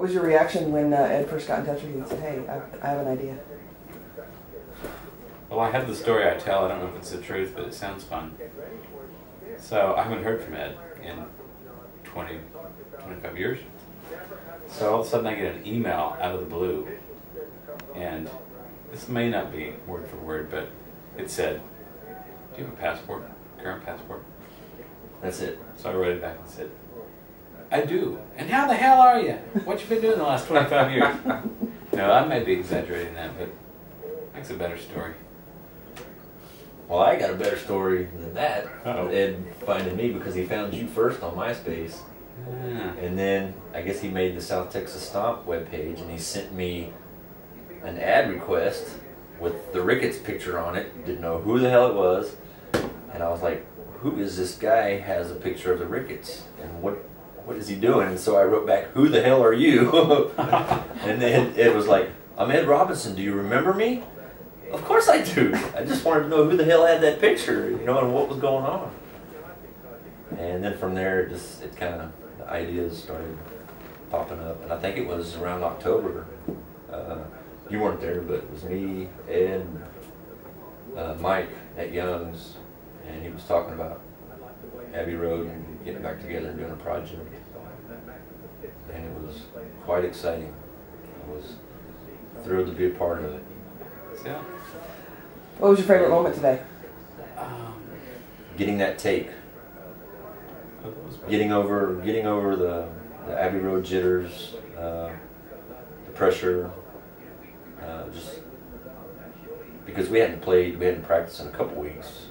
was your reaction when Ed first got in touch with you and said, "Hey, I have an idea"? Well, I have the story I tell. I don't know if it's the truth, but it sounds fun. So I haven't heard from Ed in 20, 25 years. So all of a sudden I get an email out of the blue, and this may not be word for word, but it said, "Do you have a passport? Current passport?" That's it. So I wrote it back and said, "I do. And how the hell are you? What you been doing the last 25 years?" No, I may be exaggerating that, but makes a better story. Well, I got a better story than that. Uh-oh. Ed finding me because he found you first on MySpace. Yeah. And then I guess he made the South Texas Stomp webpage, and he sent me an ad request with the Rickets picture on it. Didn't know who the hell it was. And I was like, who is this guy has a picture of the Rickets? And what is he doing? And so I wrote back, who the hell are you? And then Ed was like, I'm Ed Robinson. Do you remember me? Of course I do. I just wanted to know who the hell had that picture, you know, and what was going on. And then from there, it kind of, the ideas started popping up. And I think it was around October. You weren't there, but it was me, Ed, Mike at Young's, and he was talking about Abbey Road and getting back together and doing a project. And it was quite exciting. I was thrilled to be a part of it. Yeah. What was your favorite moment today? Getting that take. Getting over the Abbey Road jitters, the pressure, just because we hadn't practiced in a couple weeks,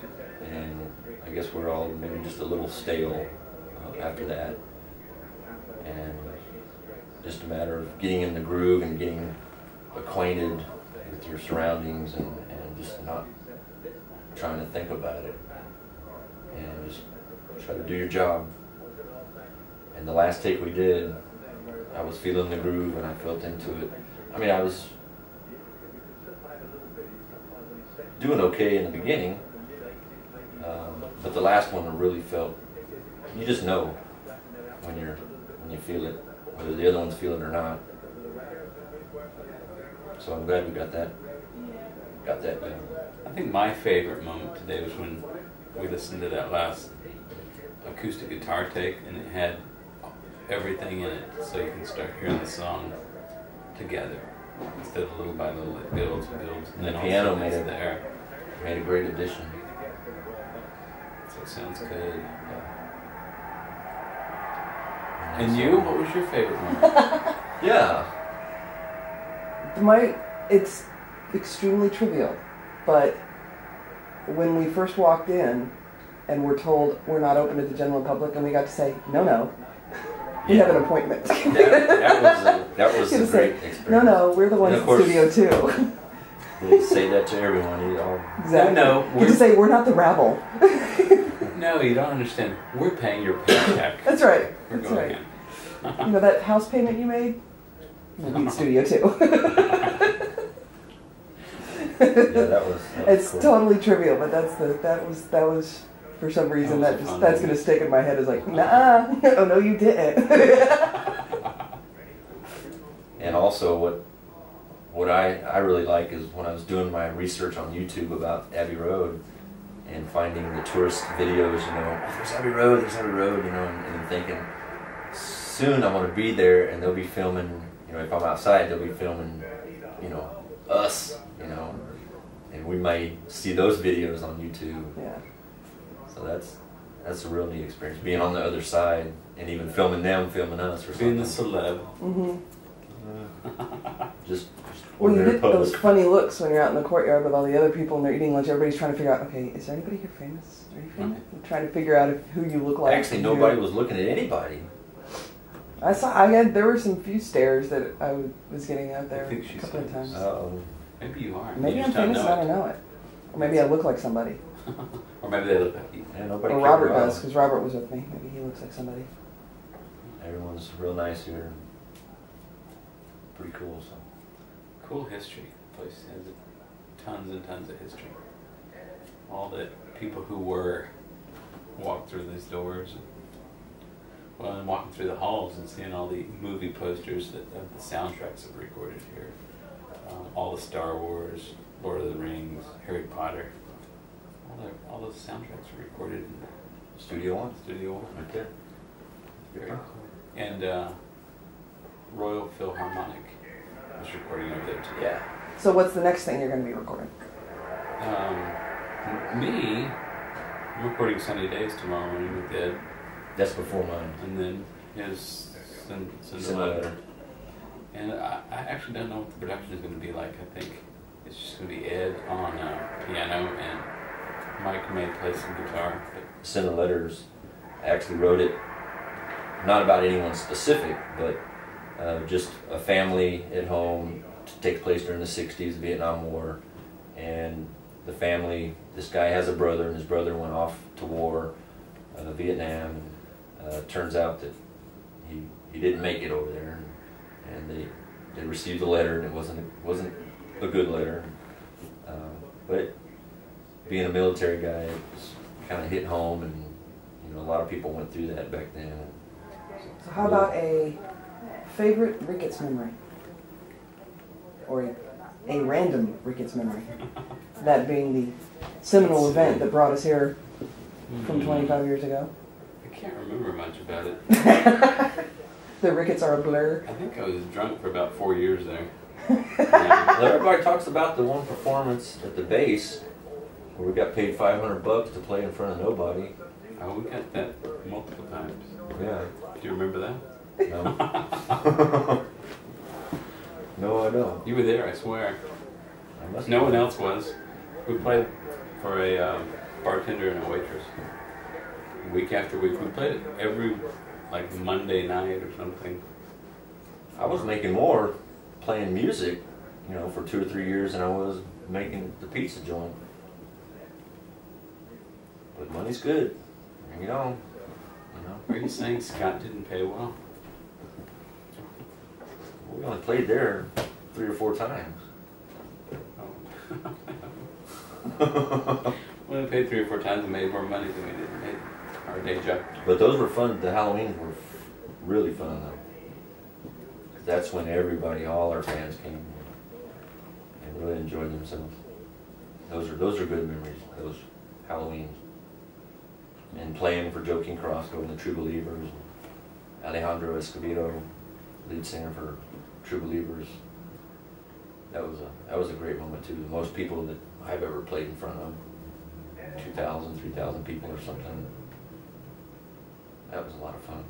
and I guess we're all maybe just a little stale after that, and just a matter of getting in the groove and getting acquainted with your surroundings and just not trying to think about it and just try to do your job. And the last take we did, I was feeling the groove and I felt into it. I mean, I was doing okay in the beginning, but the last one I really felt, you just know when you feel it, whether the other ones feel it or not. So I'm glad we got that done. I think my favorite moment today was when we listened to that last acoustic guitar take, and it had everything in it, so you can start hearing the song together instead of little by little. It builds and builds, and The then piano also made it's it there. Made a great addition. So it sounds good. And you? What was your favorite moment? Yeah. It's extremely trivial, but when we first walked in and we're told we're not open to the general public, and we got to say, no, we have an appointment. that was a great experience. No, we're the ones in Studio 2. They say that to everyone. Exactly. No, you just say, we're not the rabble. No, you don't understand. We're paying your paycheck. That's right. We're That's going right. in. You know that house payment you made? We'll be in Studio 2. that was it's cool. totally trivial, but that was for some reason that's going to stick in my head as like, nah, oh no you didn't. And also what I really like is when I was doing my research on YouTube about Abbey Road and finding the tourist videos, you know, oh, there's Abbey Road, you know, and thinking soon I'm going to be there and they'll be filming, you know, if I'm outside they'll be filming, you know, us, you know, and we might see those videos on YouTube. Yeah. So that's a real neat experience, being on the other side and even filming them, filming us, or something. Being the celeb. Mm-hmm. Just well, you get public. those funny looks when you're out in the courtyard with all the other people and they're eating lunch. Everybody's trying to figure out, okay, is there anybody here famous? Are you famous? I'm trying to figure out who you look like. Actually, nobody was looking at anybody. There were some few stares that I was getting out there I think a couple of times. Maybe you are. Maybe you I'm just don't famous and I don't know it. Or maybe I look like somebody. Or maybe they look like you. Yeah, nobody or cared Robert about does, because Robert was with me. Maybe he looks like somebody. Everyone's real nice here. Pretty cool. So. Cool history. The place has tons and tons of history. All the people who were walked through these doors. Well, I'm walking through the halls and seeing all the movie posters that of the soundtracks that were recorded here. All the Star Wars, Lord of the Rings, Harry Potter. All those soundtracks were recorded in Studio One. Studio One. Right there. Very cool. And Royal Philharmonic was recording over there too. Yeah. So what's the next thing you're going to be recording? Me, I'm recording Sunny Days tomorrow morning with Ed. That's before mine. And then his send a Send a letter. letter. And I actually don't know what the production is going to be like. I think it's just going to be Ed on piano and Mike may play some guitar. But Send the letters. I actually wrote it not about anyone specific, but just a family at home. It takes place during the 60s, Vietnam War. And the family, this guy has a brother, and his brother went off to war, Vietnam. Turns out that he didn't make it over there, and they received a letter, and it wasn't a good letter. But being a military guy, it was kind of hit home, and a lot of people went through that back then. So how about a favorite Rickets memory? Or a random Rickets memory? That being the seminal event that brought us here from 25 years ago. I can't remember much about it. The Rickets are a blur. I think I was drunk for about 4 years there. Well, everybody talks about the one performance at the base where we got paid $500 to play in front of nobody. Oh, we got that multiple times. Yeah. Do you remember that? No. No, I don't. You were there, I swear. I must No be. one else was. We played for a bartender and a waitress. Week after week. We played it every, Monday night or something. I was making more playing music, for 2 or 3 years than I was making the pizza joint. But money's good. Bring it on. Are you saying Scott didn't pay well? We only played there 3 or 4 times. Oh. We only paid 3 or 4 times and made more money than we did in our day job. But those were fun. The Halloweens were really fun though. 'Cause that's when everybody, all our fans came and really enjoyed themselves. Those are good memories. Those Halloweens. And playing for Joe King Carrasco and the True Believers. Alejandro Escobedo, lead singer for True Believers. That was a great moment too. The most people that I've ever played in front of, 2,000, 3,000 people or something. That was a lot of fun.